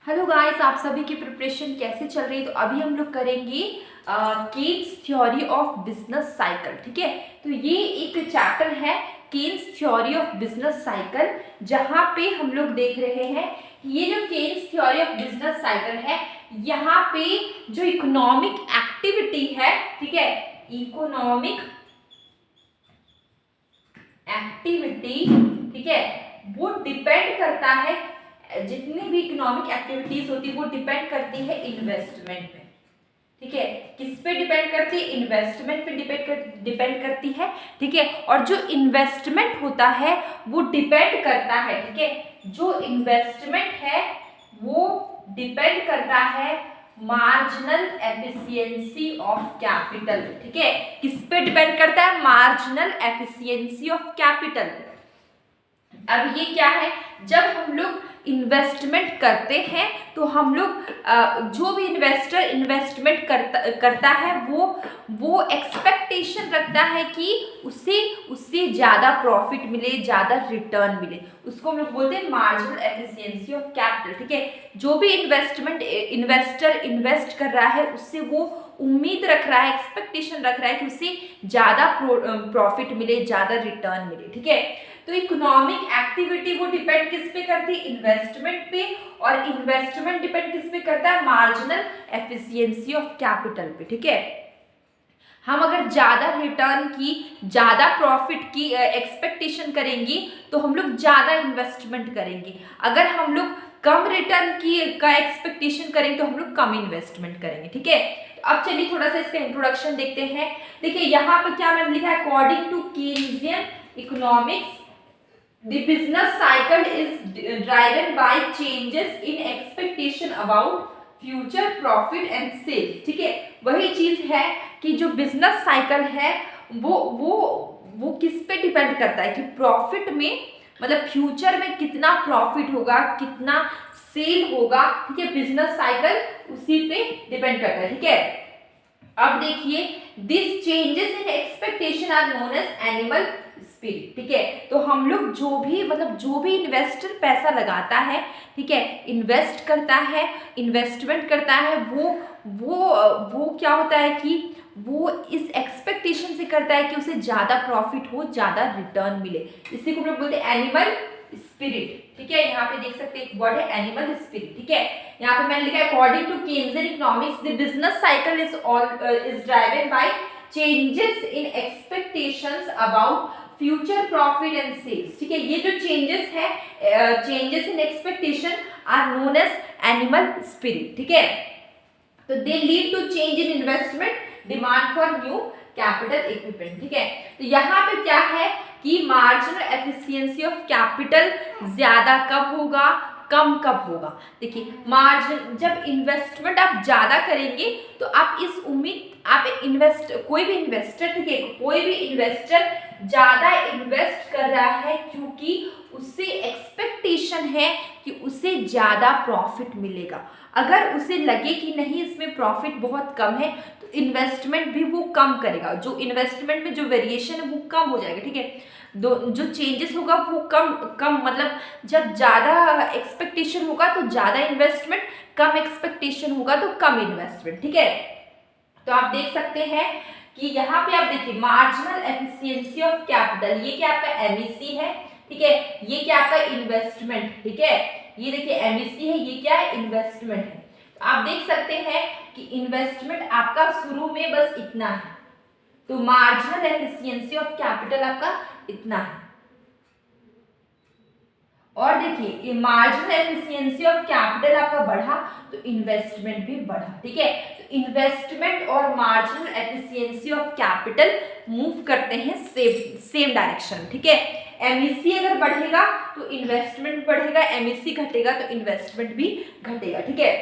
Hello guys, आप सभी की प्रिपरेशन कैसे चल रही है। तो अभी हम लोग करेंगे Keynes theory of business cycle. ठीक है, तो ये एक चैप्टर है Keynes theory of business cycle, जहाँ पे हम लोग देख रहे हैं ये जो Keynes theory of business cycle है, यहाँ पे जो इकोनॉमिक एक्टिविटी है, ठीक है, इकोनॉमिक एक्टिविटी, ठीक है, वो डिपेंड करता है, जितनी भी इकोनॉमिक एक्टिविटीज होती है वो डिपेंड करती है इन्वेस्टमेंट पे। ठीक है, किस पे डिपेंड करती है? इन्वेस्टमेंट पे डिपेंड करती है। ठीक है, और जो इन्वेस्टमेंट होता है वो डिपेंड करता है, ठीक है, जो इन्वेस्टमेंट है वो डिपेंड करता है मार्जिनल एफिशिएंसी ऑफ कैपिटल। ठीक है, किस पे डिपेंड करता है? Marginal efficiency of capital. अब ये क्या है, जब हम लोग इन्वेस्टमेंट करते हैं तो हम लोग जो भी इन्वेस्टर इन्वेस्टमेंट करता है वो एक्सपेक्टेशन रखता है कि उससे ज़्यादा प्रॉफिट मिले, ज़्यादा रिटर्न मिले। उसको हम लोग बोलते हैं मार्जिनल एफिशिएंसी ऑफ कैपिटल। ठीक है, जो भी इन्वेस्टर इन्वेस्ट कर रहा है उससे वो उम्मीद रख रहा है, एक्सपेक्टेशन रख रहा है कि उससे ज़्यादा प्रॉफिट मिले, ज़्यादा रिटर्न मिले। ठीक है, तो इकोनॉमिक एक्टिविटी वो डिपेंड किस पे करती है? इन्वेस्टमेंट पे, और इन्वेस्टमेंट डिपेंड किस पे करता है? मार्जिनल एफिशिएंसी ऑफ कैपिटल पे। ठीक है, हम अगर ज़्यादा रिटर्न की, ज़्यादा प्रॉफिट की एक्सपेक्टेशन करेंगे तो हम लोग ज़्यादा इन्वेस्टमेंट करेंगे। अगर हम लोग कम रिटर्न की एक्सपेक्टेशन करेंगे तो हम लोग कम इन्वेस्टमेंट करेंगे। ठीक है, तो अब चलिए थोड़ा सा इसका इंट्रोडक्शन देखते हैं। देखिए यहाँ पर क्या मैंने लिखा है, according to Keynesian economics the business cycle is driven by changes in expectation about future profit and sales। ठीक है, वही चीज है कि जो बिजनेस साइकिल है वो किस पे डिपेंड करता है कि प्रॉफिट में, मतलब फ्यूचर में कितना प्रॉफिट होगा, कितना सेल होगा। ठीक है, बिजनेस साइकिल उसी पे डिपेंड करता है। ठीक है, अब देखिए, this changes in expectation are known as animal spirit. ठीक है, तो हम लोग जो भी इन्वेस्टर पैसा लगाता है, ठीक है, इन्वेस्ट करता है, इन्वेस्टमेंट करता है, वो क्या होता है कि वो इस एक्सपेक्टेशन से करता है कि उसे ज़्यादा प्रॉफिट हो, ज़्यादा रिटर्न मिले। इसी को हम लोग बोलते हैं एनिमल स्पिरिट। ठीक है, यहाँ पे देख सकते हैं एक वर्ड है एनिमल स्पिरिट। ठीक है, यहाँ पे मैंने लिखा है according to Keynesian economics the business cycle is driven by changes in expectations about future profit and sales. ठीक है, ये जो चेंजेस है, changes in expectation are known as animal spirit. ठीक है, तो they lead to change in investment, demand for new capital equipment. ठीक है, तो यहाँ पे क्या है कि मार्जिनल एफिशिएंसी ऑफ कैपिटल ज्यादा कब होगा, कम कब होगा। देखिए, मार्जिन जब इन्वेस्टमेंट आप ज्यादा करेंगे तो आप इस उम्मीद, आप कोई भी इन्वेस्टर, ठीक है, कोई भी इन्वेस्टर ज्यादा इन्वेस्ट कर रहा है क्योंकि उससे एक्सपेक्टेशन है कि उसे ज्यादा प्रॉफिट मिलेगा। अगर उसे लगे कि नहीं इसमें प्रॉफिट बहुत कम है तो इन्वेस्टमेंट भी वो कम करेगा, जो इन्वेस्टमेंट में जो वेरिएशन है वो कम हो जाएगा। ठीक है, जो चेंजेस होगा वो कम मतलब जब ज़्यादा एक्सपेक्टेशन होगा तो ज़्यादा इन्वेस्टमेंट, कम एक्सपेक्टेशन होगा तो कम इन्वेस्टमेंट। ठीक है, तो आप देख सकते हैं कि यहाँ पे आप देखिए मार्जिनल एफिशिएंसी ऑफ कैपिटल, ये क्या आपका एमईसी है। ठीक है, ये क्या आपका इन्वेस्टमेंट। ठीक है, ये देखिए एमईसी है, ये क्या है? इन्वेस्टमेंट है। तो आप देख सकते हैं कि इन्वेस्टमेंट आपका शुरू में बस इतना है, तो मार्जिनल एफिशिएंसी ऑफ कैपिटल आपका इतना है। और देखिए, ये मार्जिनल एफिशिएंसी ऑफ कैपिटल आपका बढ़ा तो इन्वेस्टमेंट भी बढ़ा। ठीक है, तो इन्वेस्टमेंट और marginal efficiency of capital move करते हैं सेम डायरेक्शन। ठीक है, एमईसी अगर बढ़ेगा तो इन्वेस्टमेंट बढ़ेगा, एमईसी घटेगा तो इन्वेस्टमेंट भी घटेगा। ठीक है,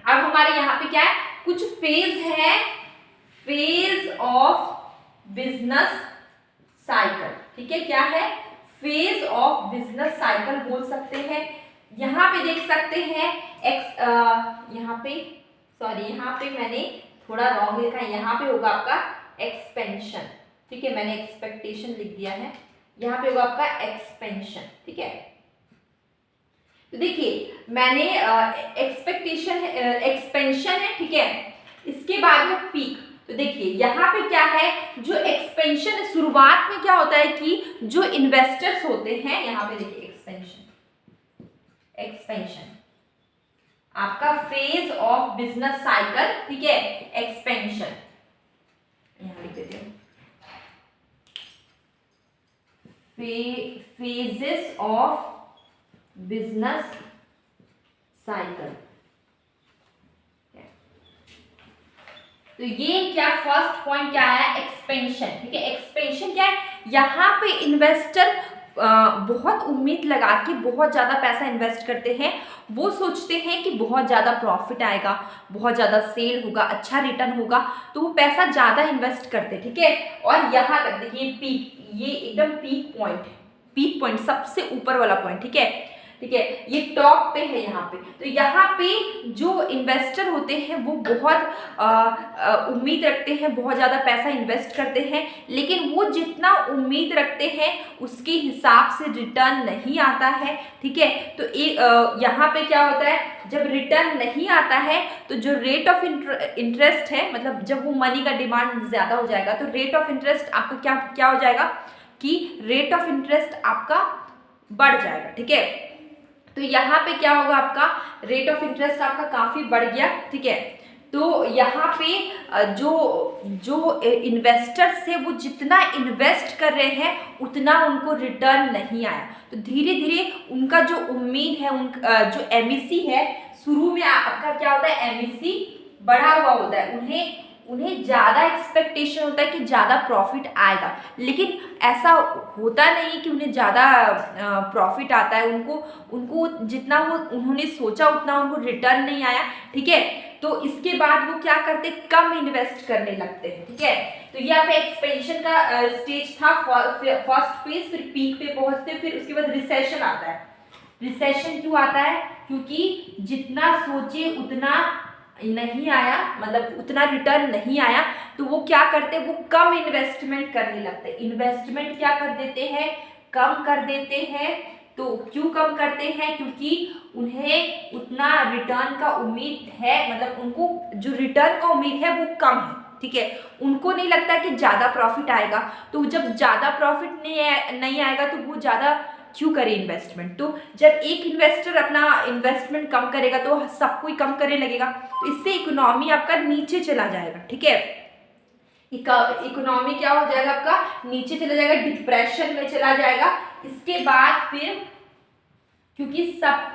अब हमारे यहाँ पे क्या है, कुछ फेज है, फेज ऑफ बिजनेस साइकिल। ठीक है, क्या है? फेज ऑफ बिजनेस साइकिल बोल सकते हैं। यहाँ पे देख सकते हैं यहाँ पे मैंने थोड़ा रॉन्ग लिखा है, यहाँ पे होगा आपका एक्सपेंशन। ठीक है, मैंने एक्सपेक्टेशन लिख दिया है, यहाँ पे होगा आपका एक्सपेंशन। ठीक है, तो देखिए मैंने एक्सपेक्टेशन एक्सपेंशन है, ठीक है, इसके बाद है पीक। तो देखिए यहाँ पे क्या है, जो एक्सपेंशन शुरुआत में क्या होता है कि जो इन्वेस्टर्स होते हैं, यहाँ पे देखिए एक्सपेंशन आपका फेज ऑफ बिजनेस साइकिल, ठीक है, एक्सपेंशन यहाँ लिख देते हैं, फेजेस ऑफ बिजनेस साइकिल। तो ये क्या फर्स्ट पॉइंट क्या है, एक्सपेंशन, ठीक है। एक्सपेंशन क्या है, यहाँ पे इन्वेस्टर बहुत उम्मीद लगा के बहुत ज़्यादा पैसा इन्वेस्ट करते हैं। वो सोचते हैं कि बहुत ज़्यादा प्रॉफिट आएगा, बहुत ज़्यादा सेल होगा, अच्छा रिटर्न होगा, तो वो पैसा ज़्यादा इन्वेस्ट करते हैं, ठीक है। और यहाँ तक देखिए पीक, ये एकदम पीक पॉइंट सबसे ऊपर वाला पॉइंट, ठीक है, ठीक है, ये टॉप पे है यहाँ पे। तो यहाँ पे जो इन्वेस्टर होते हैं वो बहुत उम्मीद रखते हैं, बहुत ज़्यादा पैसा इन्वेस्ट करते हैं, लेकिन वो जितना उम्मीद रखते हैं उसके हिसाब से रिटर्न नहीं आता है, ठीक है। तो यहाँ पे क्या होता है, जब रिटर्न नहीं आता है तो जो रेट ऑफ इंटरेस्ट है, मतलब जब वो मनी का डिमांड ज़्यादा हो जाएगा तो रेट ऑफ इंटरेस्ट आपका क्या हो जाएगा कि रेट ऑफ इंटरेस्ट आपका बढ़ जाएगा, ठीक है। तो यहाँ पे क्या होगा, आपका रेट ऑफ इंटरेस्ट आपका काफ़ी बढ़ गया, ठीक है। तो यहाँ पे जो इन्वेस्टर्स है वो जितना इन्वेस्ट कर रहे हैं उतना उनको रिटर्न नहीं आया। तो धीरे धीरे उनका जो उम्मीद है, जो एमईसी है, शुरू में आपका क्या होता है, एमईसी बढ़ा हुआ होता है, उन्हें ज़्यादा एक्सपेक्टेशन होता है कि ज़्यादा प्रॉफिट आएगा, लेकिन ऐसा होता नहीं कि उन्हें ज़्यादा प्रॉफिट आता है। उनको जितना वो उन्होंने सोचा उतना उनको रिटर्न नहीं आया, ठीक है। तो इसके बाद वो क्या करते, कम इन्वेस्ट करने लगते हैं, ठीक है। तो ये आपका एक्सपेंशन का स्टेज था, फर्स्ट फेज, फिर पीक पे पहुंचते, फिर उसके बाद रिसेशन आता है। रिसेशन क्यों आता है, क्योंकि जितना सोचे उतना नहीं आया, मतलब उतना रिटर्न नहीं आया, तो वो क्या करते, वो कम इन्वेस्टमेंट करने लगते हैं। इन्वेस्टमेंट क्या कर देते हैं, कम कर देते हैं। तो क्यों कम करते हैं, क्योंकि उन्हें उतना रिटर्न का उम्मीद है, मतलब उनको जो रिटर्न का उम्मीद है वो कम है, ठीक है। उनको नहीं लगता कि ज़्यादा प्रॉफिट आएगा। तो जब ज़्यादा प्रॉफिट नहीं आएगा तो वो ज़्यादा क्यों करे इन्वेस्टमेंट। तो जब एक इन्वेस्टर अपना इन्वेस्टमेंट कम करेगा तो सब कोई कम करने लगेगा, तो इससे इकोनॉमी आपका नीचे चला जाएगा, ठीक है। इकोनॉमी क्या हो जाएगा, आपका नीचे चला जाएगा, डिप्रेशन में चला जाएगा। इसके बाद फिर क्योंकि सब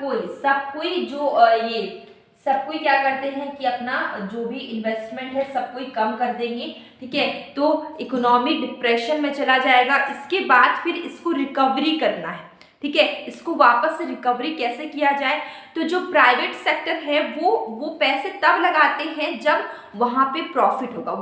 कोई क्या करते हैं कि अपना जो भी इन्वेस्टमेंट है सब कोई कम कर देंगे, ठीक है। तो इकोनॉमी डिप्रेशन में चला जाएगा। इसके बाद फिर इसको रिकवरी करना है, ठीक है। इसको वापस से रिकवरी कैसे किया जाए, तो जो प्राइवेट सेक्टर है वो पैसे तब लगाते हैं जब वहाँ पे प्रॉफिट होगा।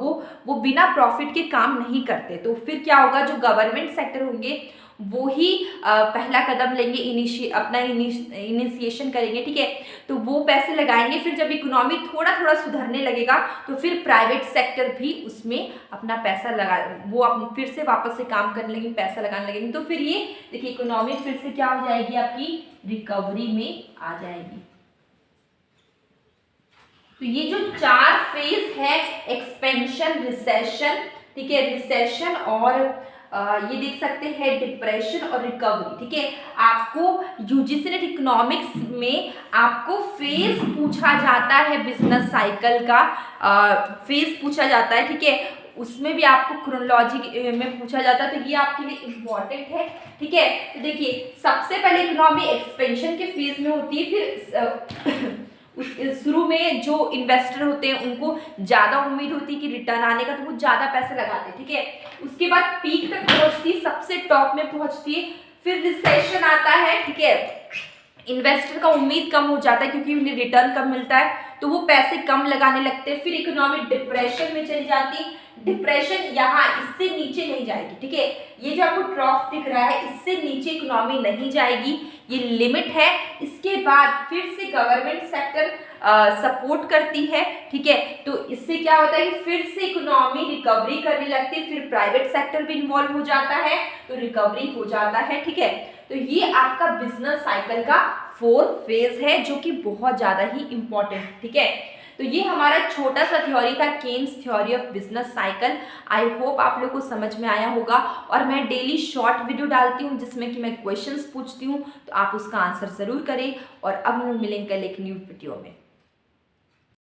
वो बिना प्रॉफिट के काम नहीं करते। तो फिर क्या होगा, जो गवर्नमेंट सेक्टर होंगे वो ही पहला कदम लेंगे, अपना इनिशिएशन करेंगे, ठीक है। तो वो पैसे लगाएंगे, फिर जब इकोनॉमी थोड़ा थोड़ा सुधरने लगेगा तो फिर प्राइवेट सेक्टर भी उसमें अपना पैसा फिर से वापस से काम करने लगेंगे, पैसा लगाने लगेंगे। तो फिर ये देखिए इकोनॉमी फिर से क्या हो जाएगी, आपकी रिकवरी में आ जाएगी। तो ये जो 4 फेज है, एक्सपेंशन, रिसेशन, ठीक है, रिसेशन और ये देख सकते हैं डिप्रेशन और रिकवरी, ठीक है। आपको यूजीसी नेट इकोनॉमिक्स में आपको फेज पूछा जाता है, बिजनेस साइकिल का फेज पूछा जाता है, ठीक है। उसमें भी आपको क्रोनोलॉजी में पूछा जाता है, तो ये आपके लिए इम्पॉर्टेंट है, ठीक है। तो देखिए सबसे पहले इकोनॉमी एक्सपेंशन के फेज में होती है, फिर शुरू में जो इन्वेस्टर होते हैं उनको ज़्यादा उम्मीद होती है कि रिटर्न आने का, तो वो ज़्यादा पैसे लगाते हैं, ठीक है। उसके बाद पीक तक पहुंचती है, सबसे टॉप में पहुंचती है, फिर रिसेशन आता है, ठीक है। इन्वेस्टर का उम्मीद कम हो जाता है क्योंकि उन्हें रिटर्न कम मिलता है, तो वो पैसे कम लगाने लगते हैं। फिर इकोनॉमी डिप्रेशन में चली जाती, डिप्रेशन यहाँ इससे नीचे नहीं जाएगी, ठीक है। ये जो आपको ट्रॉफ दिख रहा है इससे नीचे इकोनॉमी नहीं जाएगी, ये लिमिट है। इसके बाद फिर से गवर्नमेंट सेक्टर सपोर्ट करती है, ठीक है। तो इससे क्या होता है कि फिर से इकोनॉमी रिकवरी करने लगती है, फिर प्राइवेट सेक्टर भी इन्वॉल्व हो जाता है, तो रिकवरी हो जाता है, ठीक है। तो ये आपका बिजनेस साइकिल का 4th फेज है जो कि बहुत ज़्यादा ही इम्पोर्टेंट, ठीक है। तो ये हमारा छोटा सा थ्योरी था, Keynes theory of business cycle. I hope आप लोग को समझ में आया होगा। और मैं डेली शॉर्ट वीडियो डालती हूँ जिसमें कि मैं क्वेश्चंस पूछती हूँ, तो आप उसका आंसर ज़रूर करें। और अब हम लोग मिलेंगे कल एक न्यू वीडियो में।